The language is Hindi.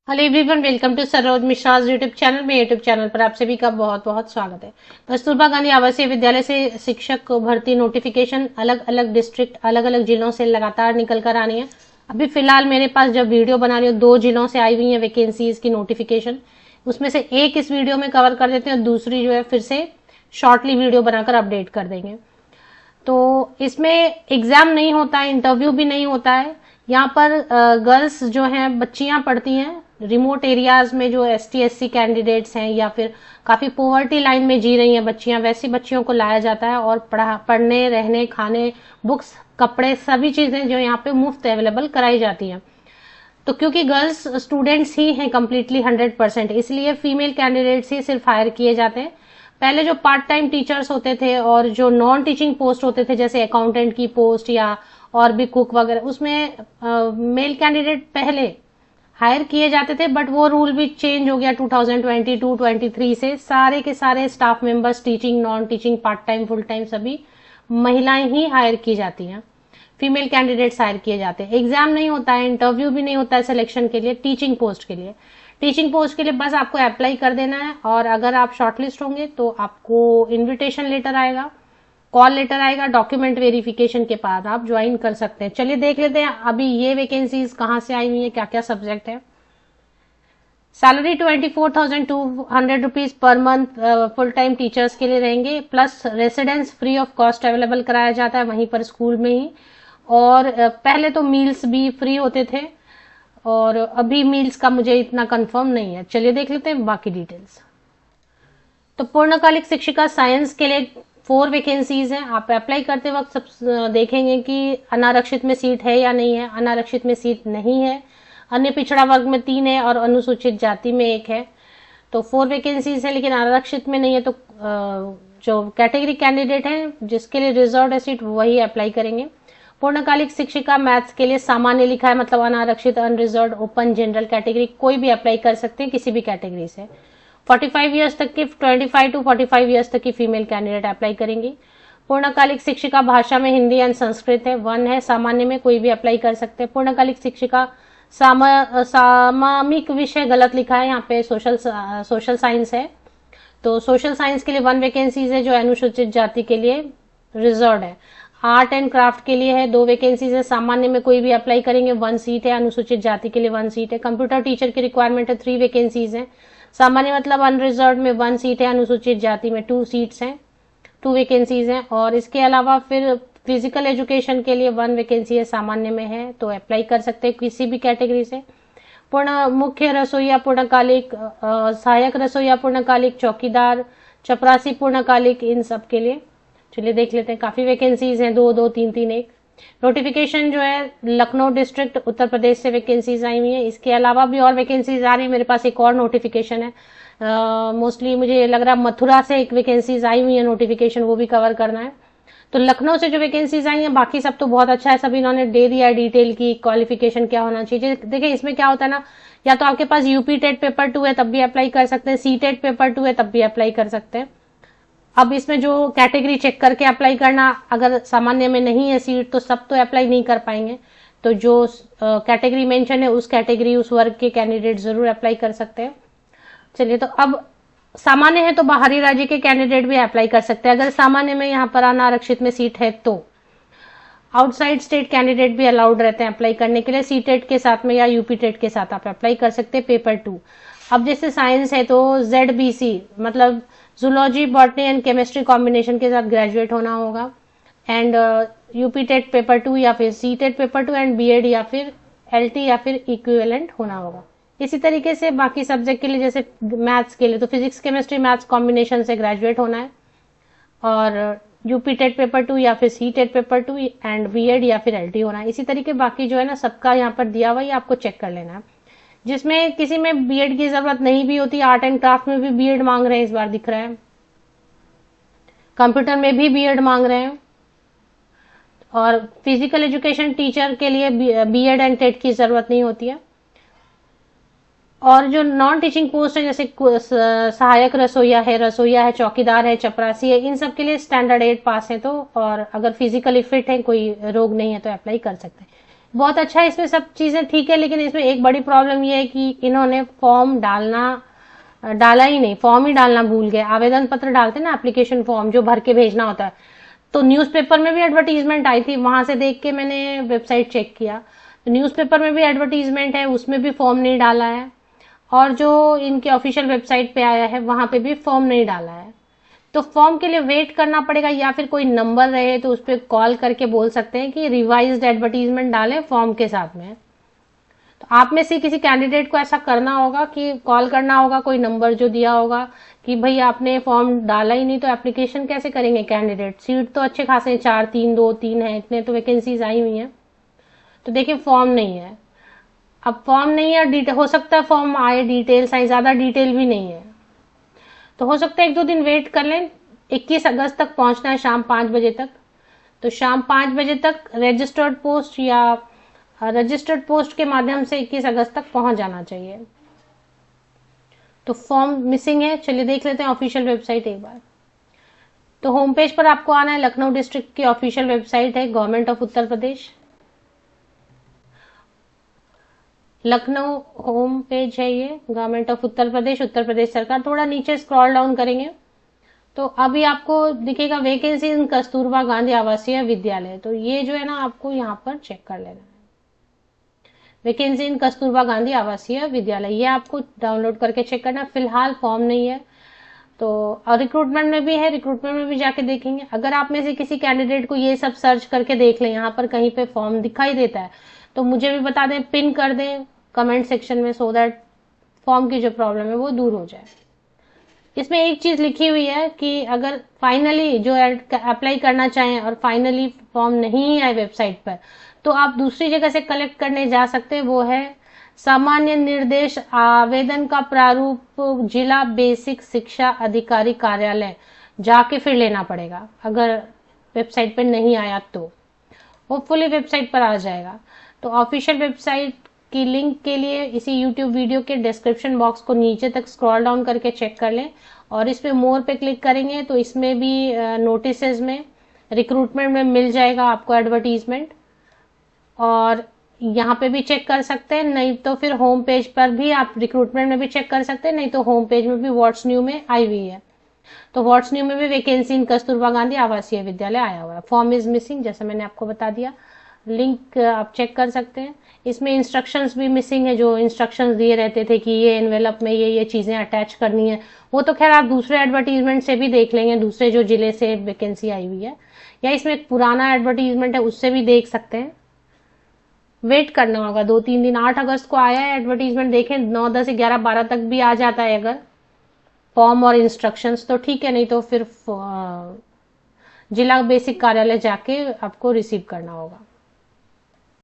Hello everyone, welcome to Saroj Mishra YouTube channel में। यूट्यूब चैनल पर आप सभी का बहुत बहुत स्वागत है। कस्तूरबा गांधी आवासीय विद्यालय से शिक्षक भर्ती नोटिफिकेशन अलग अलग डिस्ट्रिक्ट, अलग अलग जिलों से लगातार निकल कर आनी है। अभी फिलहाल मेरे पास जब वीडियो बना रही हूँ 2 जिलों से आई हुई है वैकेंसीज की नोटिफिकेशन। उसमें से एक इस वीडियो में कवर कर देते हैं, दूसरी जो है फिर से शॉर्टली वीडियो बनाकर अपडेट कर देंगे। तो इसमें एग्जाम नहीं होता है, इंटरव्यू भी नहीं होता है। यहाँ पर गर्ल्स जो हैं, बच्चियां पढ़ती हैं रिमोट एरियाज में, जो ST SC कैंडिडेट्स हैं या फिर काफी पोवर्टी लाइन में जी रही हैं बच्चियां, वैसी बच्चियों को लाया जाता है और पढ़ने, रहने, खाने, बुक्स, कपड़े, सभी चीजें जो यहाँ पे मुफ्त अवेलेबल कराई जाती हैं। तो क्योंकि गर्ल्स स्टूडेंट्स ही हैं कम्प्लीटली 100%, इसलिए फीमेल कैंडिडेट्स ही सिर्फ हायर किए जाते हैं। पहले जो पार्ट टाइम टीचर्स होते थे और जो नॉन टीचिंग पोस्ट होते थे, जैसे अकाउंटेंट की पोस्ट या और भी कुक वगैरह, उसमें मेल कैंडिडेट पहले हायर किए जाते थे, बट वो रूल भी चेंज हो गया 2022-23 से। सारे के सारे staff members, teaching, non teaching, part time, full time, सभी महिलाएं ही हायर की जाती हैं। फीमेल कैंडिडेट्स हायर किए जाते हैं। एग्जाम नहीं होता है, इंटरव्यू भी नहीं होता है सिलेक्शन के लिए। टीचिंग पोस्ट के लिए, टीचिंग पोस्ट के लिए बस आपको अप्लाई कर देना है और अगर आप शॉर्टलिस्ट होंगे तो आपको इन्विटेशन लेटर आएगा, कॉल लेटर आएगा, डॉक्यूमेंट वेरिफिकेशन के बाद आप ज्वाइन कर सकते हैं। चलिए देख लेते हैं अभी ये वैकेंसीज कहाँ से आई हुई है, क्या क्या सब्जेक्ट है। Salary 24,200 rupees per month full time teachers के लिए रहेंगे, plus residence free of cost available कराया जाता है वहीं पर स्कूल में ही। और पहले तो मील्स भी फ्री होते थे और अभी मील्स का मुझे इतना कंफर्म नहीं है। चलिए देख लेते हैं बाकी डिटेल्स। तो पूर्णकालिक शिक्षिका साइंस के लिए 4 वैकेंसीज हैं। आप अप्लाई करते वक्त सब देखेंगे कि अनारक्षित में सीट है या नहीं है। अनारक्षित में सीट नहीं है, अन्य पिछड़ा वर्ग में 3 है और अनुसूचित जाति में 1 है। तो 4 वैकेंसीज है, लेकिन आरक्षित में नहीं है। तो जो कैटेगरी कैंडिडेट है जिसके लिए रिजर्व है सीट, वही अप्लाई करेंगे। पूर्णकालिक शिक्षिका मैथ्स के लिए सामान्य लिखा है, मतलब अनारक्षित, अनरिजर्व, ओपन, जनरल कैटेगरी कोई भी अप्लाई कर सकते हैं किसी भी कैटेगरी से। 45 ईयर्स तक की, 25 to 45 ईयर्स तक की फीमेल कैंडिडेट अप्लाई करेंगी। पूर्णकालिक शिक्षिका भाषा में हिंदी एंड संस्कृत है, 1 है। सामान्य में कोई भी अप्लाई कर सकते हैं। पूर्णकालिक शिक्षिका सामामिक विषय गलत लिखा है, यहाँ पे सोशल साइंस है। तो सोशल साइंस के लिए 1 वैकेंसीज है जो अनुसूचित जाति के लिए रिजर्व है। आर्ट एंड क्राफ्ट के लिए है 2 वैकेंसीज है। सामान्य में कोई भी अप्लाई करेंगे, 1 सीट है। अनुसूचित जाति के लिए 1 सीट है। कंप्यूटर टीचर की रिक्वायरमेंट है, 3 वैकेंसीज है। सामान्य मतलब अनरिजर्व में 1 सीट है, अनुसूचित जाति में 2 सीट्स हैं, 2 वैकेंसीज हैं। और इसके अलावा फिर फिजिकल एजुकेशन के लिए 1 वैकेंसी है, सामान्य में है, तो अप्लाई कर सकते हैं किसी भी कैटेगरी से। पूर्ण मुख्य रसोईया पूर्णकालिक, सहायक रसोईया पूर्णकालिक, चौकीदार, चपरासी पूर्णकालिक, इन सब के लिए। चलिए देख लेते हैं। काफी वैकेंसीज हैं, 2 2 3 3 1। नोटिफिकेशन जो है लखनऊ डिस्ट्रिक्ट उत्तर प्रदेश से वैकेंसीज आई हुई है। इसके अलावा भी और वैकेंसीज आ रही है। मेरे पास एक और नोटिफिकेशन है, मोस्टली मुझे लग रहा है मथुरा से एक वैकेंसीज आई हुई है नोटिफिकेशन, वो भी कवर करना है। तो लखनऊ से जो वैकेंसीज आई हैं, बाकी सब तो बहुत अच्छा है, सब इन्होंने दे दिया डिटेल की क्वालिफिकेशन क्या होना चाहिए। देखिए इसमें क्या होता है ना, या तो आपके पास यूपी टेट पेपर 2 है तब भी अप्लाई कर सकते हैं, सी टेट पेपर 2 है तब भी अप्लाई कर सकते हैं। अब इसमें जो कैटेगरी चेक करके अप्लाई करना, अगर सामान्य में नहीं है सीट तो सब तो अप्लाई नहीं कर पाएंगे। तो जो कैटेगरी मेंशन है उस कैटेगरी, उस वर्ग के कैंडिडेट जरूर अप्लाई कर सकते हैं। चलिए, तो अब सामान्य है तो बाहरी राज्य के कैंडिडेट भी अप्लाई कर सकते हैं अगर सामान्य में यहाँ पर अनारक्षित में सीट है तो। आउटसाइड स्टेट कैंडिडेट भी अलाउड रहते हैं अप्लाई करने के लिए, सी टेट के साथ में या यूपी टेट के साथ आप अप्लाई कर सकते हैं पेपर 2। अब जैसे साइंस है तो ZBC मतलब zoology, botany and chemistry combination के साथ ग्रेजुएट होना होगा। एंड यूपी टेट पेपर 2 या फिर C TET paper 2 and BEd या फिर LT या फिर इक्विवेलेंट होना होगा। इसी तरीके से बाकी सब्जेक्ट के लिए, जैसे मैथ्स के लिए तो फिजिक्स, केमिस्ट्री, मैथ्स कॉम्बिनेशन से ग्रेजुएट होना है। और यूपी टेट पेपर 2 या फिर C TET paper 2 and BEd या फिर LT होना है। इसी तरीके बाकी जो है ना सबका यहाँ पर दिया हुआ है, आपको चेक कर लेना है। जिसमें किसी में BEd की जरूरत नहीं भी होती, आर्ट एंड क्राफ्ट में भी BEd मांग रहे हैं, इस बार दिख रहा है। कंप्यूटर में भी BEd मांग रहे हैं। और फिजिकल एजुकेशन टीचर के लिए BEd एंड टेट की जरूरत नहीं होती है। और जो नॉन टीचिंग पोस्ट है, जैसे सहायक रसोईया है, चौकीदार है, चपरासी है, इन सब के लिए स्टैंडर्ड 8 पास है तो, और अगर फिजिकली फिट है, कोई रोग नहीं है तो अप्लाई कर सकते हैं। बहुत अच्छा है, इसमें सब चीजें ठीक है, लेकिन इसमें एक बड़ी प्रॉब्लम ये है कि इन्होंने फॉर्म डाला ही नहीं, फॉर्म ही डालना भूल गए। आवेदन पत्र डालते ना, एप्लीकेशन फॉर्म जो भर के भेजना होता है, तो न्यूज़पेपर में भी एडवर्टीजमेंट आई थी, वहां से देख के मैंने वेबसाइट चेक किया, तो न्यूज़पेपर में भी एडवर्टीजमेंट है, उसमें भी फॉर्म नहीं डाला है, और जो इनके ऑफिशियल वेबसाइट पे आया है वहां पे भी फॉर्म नहीं डाला है। तो फॉर्म के लिए वेट करना पड़ेगा, या फिर कोई नंबर रहे तो उस पर कॉल करके बोल सकते हैं कि रिवाइज्ड एडवर्टीजमेंट डालें फॉर्म के साथ में। तो आप में से किसी कैंडिडेट को ऐसा करना होगा कि कॉल करना होगा, कोई नंबर जो दिया होगा कि भाई आपने फॉर्म डाला ही नहीं तो एप्लीकेशन कैसे करेंगे कैंडिडेट। सीट तो अच्छे खासे हैं, 4 3 2 3 है, इतने तो वैकेंसीज आई हुई हैं। तो देखिए फॉर्म नहीं है, अब फॉर्म नहीं है, हो सकता है फॉर्म आए, डिटेल्स आए, ज्यादा डिटेल भी नहीं है, तो हो सकता है 1 2 दिन वेट कर लें। 21 अगस्त तक पहुंचना है शाम 5 बजे तक, तो शाम 5 बजे तक रजिस्टर्ड पोस्ट या रजिस्टर्ड पोस्ट के माध्यम से 21 अगस्त तक पहुंच जाना चाहिए। तो फॉर्म मिसिंग है, चलिए देख लेते हैं ऑफिशियल वेबसाइट एक बार। तो होम पेज पर आपको आना है, लखनऊ डिस्ट्रिक्ट की ऑफिशियल वेबसाइट है, government of Uttar Pradesh, Lucknow home page है ये, गवर्नमेंट ऑफ उत्तर प्रदेश सरकार। थोड़ा नीचे स्क्रॉल डाउन करेंगे तो अभी आपको दिखेगा वैकेंसी इन कस्तूरबा गांधी आवासीय विद्यालय, तो ये जो है ना आपको यहाँ पर चेक कर लेना है, वैकेंसी इन कस्तूरबा गांधी आवासीय विद्यालय, ये आपको डाउनलोड करके चेक करना। फिलहाल फॉर्म नहीं है, तो और रिक्रूटमेंट में भी है, रिक्रूटमेंट में भी जाके देखेंगे। अगर आप में से किसी कैंडिडेट को ये सब सर्च करके देख लें, यहाँ पर कहीं पे फॉर्म दिखाई देता है तो मुझे भी बता दें, पिन कर दें कमेंट सेक्शन में, सो दैट फॉर्म की जो प्रॉब्लम है वो दूर हो जाए। इसमें एक चीज लिखी हुई है कि अगर फाइनली जो अप्लाई करना चाहें और फाइनली फॉर्म नहीं आए वेबसाइट पर, तो आप दूसरी जगह से कलेक्ट करने जा सकते हैं, वो है सामान्य निर्देश आवेदन का प्रारूप जिला बेसिक शिक्षा अधिकारी कार्यालय जाके फिर लेना पड़ेगा। अगर वेबसाइट पर नहीं आया तो होपफुली वेबसाइट पर आ जाएगा। तो ऑफिशियल वेबसाइट की लिंक के लिए इसी यूट्यूब वीडियो के डिस्क्रिप्शन बॉक्स को नीचे तक स्क्रॉल डाउन करके चेक कर लें, और इस पे मोर पे क्लिक करेंगे तो इसमें भी नोटिसेज में रिक्रूटमेंट में मिल जाएगा आपको एडवर्टीजमेंट, और यहाँ पे भी चेक कर सकते हैं, नहीं तो फिर होम पेज पर भी आप रिक्रूटमेंट में भी चेक कर सकते हैं, नहीं तो होम पेज में भी व्हाट्स न्यू में आई हुई है। तो व्हाट्स न्यू में भी वैकेंसी इन कस्तूरबा गांधी आवासीय विद्यालय आया हुआ है। फॉर्म इज मिसिंग, जैसा मैंने आपको बता दिया, लिंक आप चेक कर सकते हैं। इसमें इंस्ट्रक्शंस भी मिसिंग है, जो इंस्ट्रक्शंस दिए रहते थे कि ये एनवेलप में ये चीजें अटैच करनी है, वो तो खैर आप दूसरे एडवर्टीजमेंट से भी देख लेंगे, दूसरे जो जिले से वैकेंसी आई हुई है, या इसमें एक पुराना एडवर्टीजमेंट है उससे भी देख सकते हैं। वेट करना होगा 2 3 दिन, 8 अगस्त को आया है एडवर्टीजमेंट, देखें 9 10 11 12 तक भी आ जाता है अगर फॉर्म और इंस्ट्रक्शंस तो ठीक है, नहीं तो फिर जिला बेसिक कार्यालय जाके आपको रिसीव करना होगा।